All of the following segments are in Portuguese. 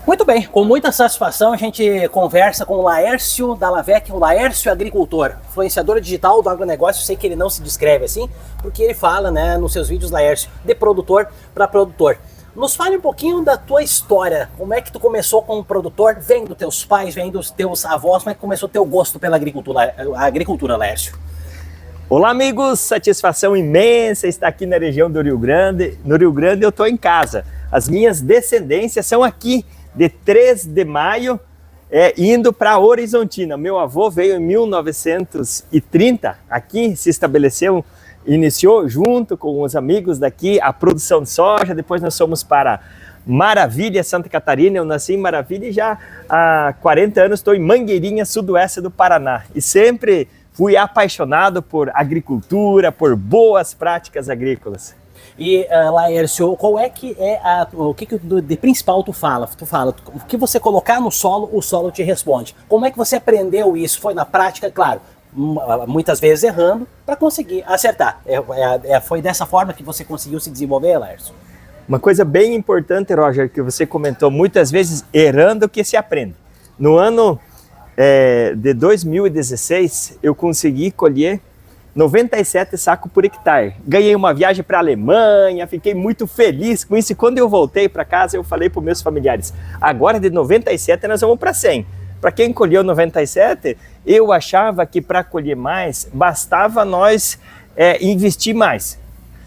Muito bem, com muita satisfação a gente conversa com o Laércio Dallavec, o Laércio Agricultor, influenciador digital do agronegócio. Eu sei que ele não se descreve assim, porque ele fala, né, nos seus vídeos, Laércio, de produtor para produtor. Nos fale um pouquinho da tua história, como é que tu começou como produtor, vem dos teus pais, vem dos teus avós, como é que começou o teu gosto pela agricultura, Laércio? Olá amigos, satisfação imensa estar aqui na região do Rio Grande. No Rio Grande eu estou em casa, as minhas descendências são aqui, de 3 de maio, indo para Horizontina. Meu avô veio em 1930, aqui se estabeleceu, iniciou junto com os amigos daqui a produção de soja. Depois nós fomos para Maravilha, Santa Catarina. Eu nasci em Maravilha e já há 40 anos estou em Mangueirinha, sudoeste do Paraná. E sempre fui apaixonado por agricultura, por boas práticas agrícolas. E Laércio, qual é que é o que de principal tu fala? O que você colocar no solo, o solo te responde. Como é que você aprendeu isso? Foi na prática, claro, muitas vezes errando, para conseguir acertar. Foi dessa forma que você conseguiu se desenvolver, Laércio? Uma coisa bem importante, Roger, que você comentou, muitas vezes errando que se aprende. No ano de 2016, eu consegui colher 97 sacos por hectare. Ganhei uma viagem para a Alemanha, fiquei muito feliz com isso. E quando eu voltei para casa, eu falei para os meus familiares, agora de 97 nós vamos para 100. Para quem colheu 97, eu achava que para colher mais, bastava nós investir mais.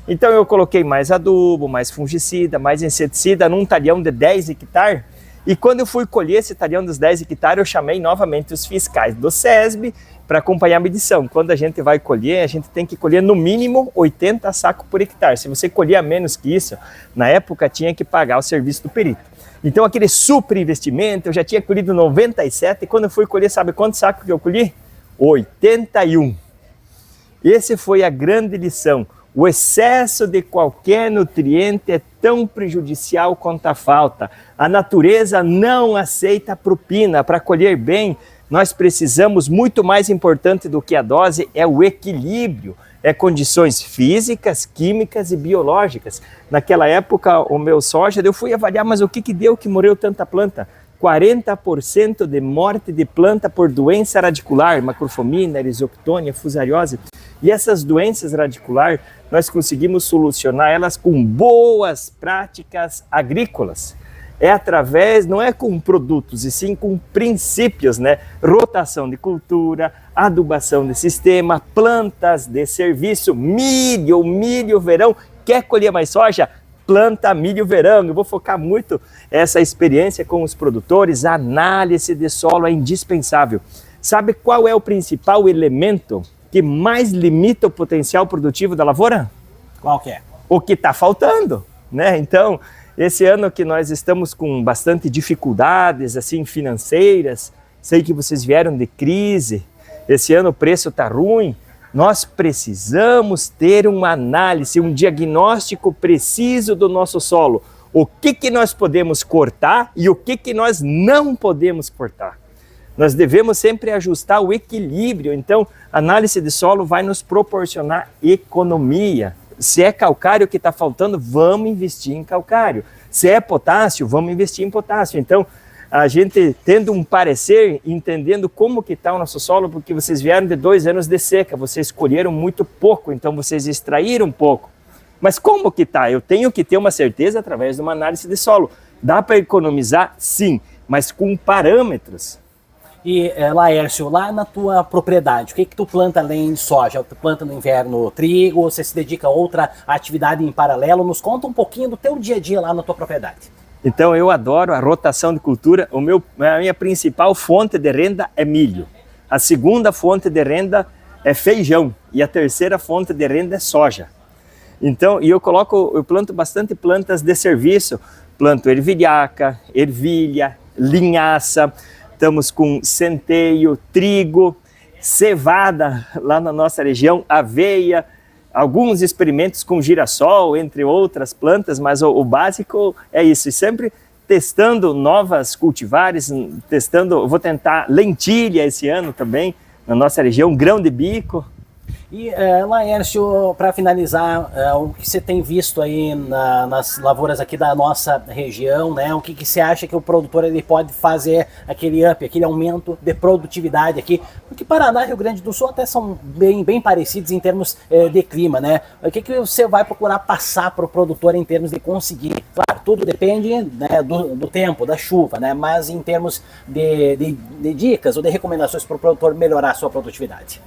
Então eu coloquei mais adubo, mais fungicida, mais inseticida num talhão de 10 hectares. E quando eu fui colher esse talhão dos 10 hectares, eu chamei novamente os fiscais do SESB para acompanhar a medição. Quando a gente vai colher, a gente tem que colher no mínimo 80 sacos por hectare. Se você colher a menos que isso, na época tinha que pagar o serviço do perito. Então aquele super investimento, eu já tinha colhido 97 e quando eu fui colher, sabe quantos sacos que eu colhi? 81. Esse foi a grande lição. O excesso de qualquer nutriente é tão prejudicial quanto a falta. A natureza não aceita propina. Para colher bem, nós precisamos, muito mais importante do que a dose, é o equilíbrio. É condições físicas, químicas e biológicas. Naquela época, o meu soja, eu fui avaliar, mas o que deu que morreu tanta planta? 40% de morte de planta por doença radicular, macrofomina, erisoctônia, fusariose. E essas doenças radiculares, nós conseguimos solucionar elas com boas práticas agrícolas. Não é com produtos, e sim com princípios, né? Rotação de cultura, adubação de sistema, plantas de serviço, milho verão. Quer colher mais soja? Planta milho verão. Eu vou focar muito essa experiência com os produtores. A análise de solo é indispensável. Sabe qual é o principal elemento que mais limita o potencial produtivo da lavoura? Qual que é? O que está faltando, né? Então, esse ano que nós estamos com bastante dificuldades assim financeiras, sei que vocês vieram de crise, esse ano o preço está ruim, nós precisamos ter uma análise, um diagnóstico preciso do nosso solo. O que nós podemos cortar e o que nós não podemos cortar. Nós devemos sempre ajustar o equilíbrio, então a análise de solo vai nos proporcionar economia. Se é calcário que está faltando, vamos investir em calcário. Se é potássio, vamos investir em potássio. Então, a gente tendo um parecer, entendendo como que está o nosso solo, porque vocês vieram de 2 anos de seca, vocês colheram muito pouco, então vocês extraíram pouco. Mas como que está? Eu tenho que ter uma certeza através de uma análise de solo. Dá para economizar? Sim, mas com parâmetros. E Laércio, lá na tua propriedade, o que tu planta além de soja? Tu planta no inverno trigo, você se dedica a outra atividade em paralelo? Nos conta um pouquinho do teu dia a dia lá na tua propriedade. Então eu adoro a rotação de cultura. A minha principal fonte de renda é milho. A segunda fonte de renda é feijão e a terceira fonte de renda é soja. Então, eu planto bastante plantas de serviço. Planto ervilhaca, ervilha, linhaça. Estamos com centeio, trigo, cevada lá na nossa região, aveia, alguns experimentos com girassol, entre outras plantas, mas o básico é isso. E sempre testando novas cultivares, vou tentar lentilha esse ano também, na nossa região, grão de bico. E, Laércio, para finalizar, o que você tem visto aí nas lavouras aqui da nossa região, né? O que você acha que o produtor ele pode fazer aquele up, aquele aumento de produtividade aqui? Porque Paraná e Rio Grande do Sul até são bem parecidos em termos de clima, né? O que você vai procurar passar para o produtor em termos de conseguir? Claro, tudo depende, né, do tempo, da chuva, né? Mas em termos de dicas ou de recomendações para o produtor melhorar a sua produtividade.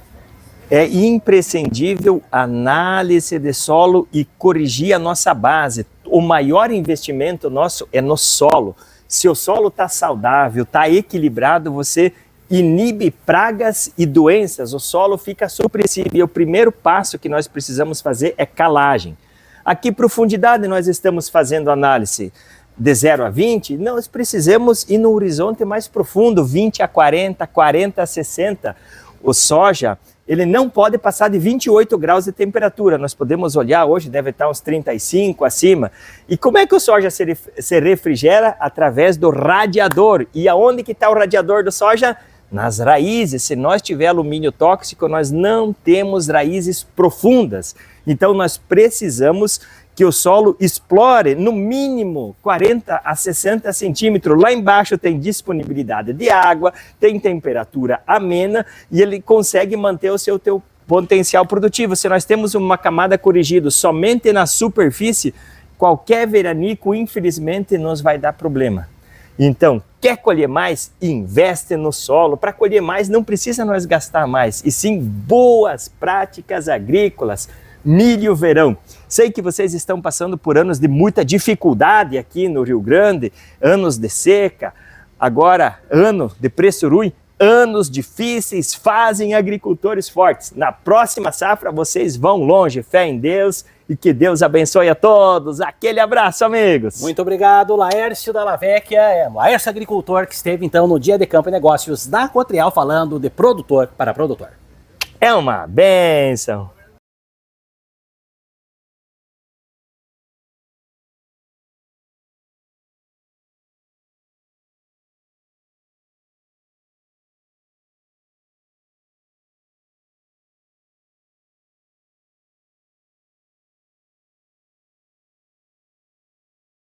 É imprescindível análise de solo e corrigir a nossa base. O maior investimento nosso é no solo. Se o solo está saudável, está equilibrado, você inibe pragas e doenças, o solo fica supressivo. E o primeiro passo que nós precisamos fazer é calagem. Aqui, profundidade, nós estamos fazendo análise de 0 a 20, nós precisamos ir no horizonte mais profundo, 20 a 40, 40 a 60. O soja, ele não pode passar de 28 graus de temperatura. Nós podemos olhar, hoje deve estar uns 35 acima. E como é que o soja se refrigera? Através do radiador. E aonde que está o radiador do soja? Nas raízes. Se nós tiver alumínio tóxico, nós não temos raízes profundas. Então nós precisamos que o solo explore no mínimo 40 a 60 centímetros. Lá embaixo tem disponibilidade de água, tem temperatura amena e ele consegue manter o seu potencial produtivo. Se nós temos uma camada corrigida somente na superfície, qualquer veranico, infelizmente, nos vai dar problema. Então, quer colher mais? Investe no solo. Para colher mais, não precisa nós gastar mais, e sim boas práticas agrícolas. Milho verão. Sei que vocês estão passando por anos de muita dificuldade aqui no Rio Grande, anos de seca, agora ano de preço ruim, anos difíceis fazem agricultores fortes. Na próxima safra vocês vão longe, fé em Deus e que Deus abençoe a todos. Aquele abraço, amigos. Muito obrigado, Laércio Dalla Vecchia, Laércio agricultor que esteve então no Dia de Campo e Negócios da Cotrial falando de produtor para produtor. É uma bênção.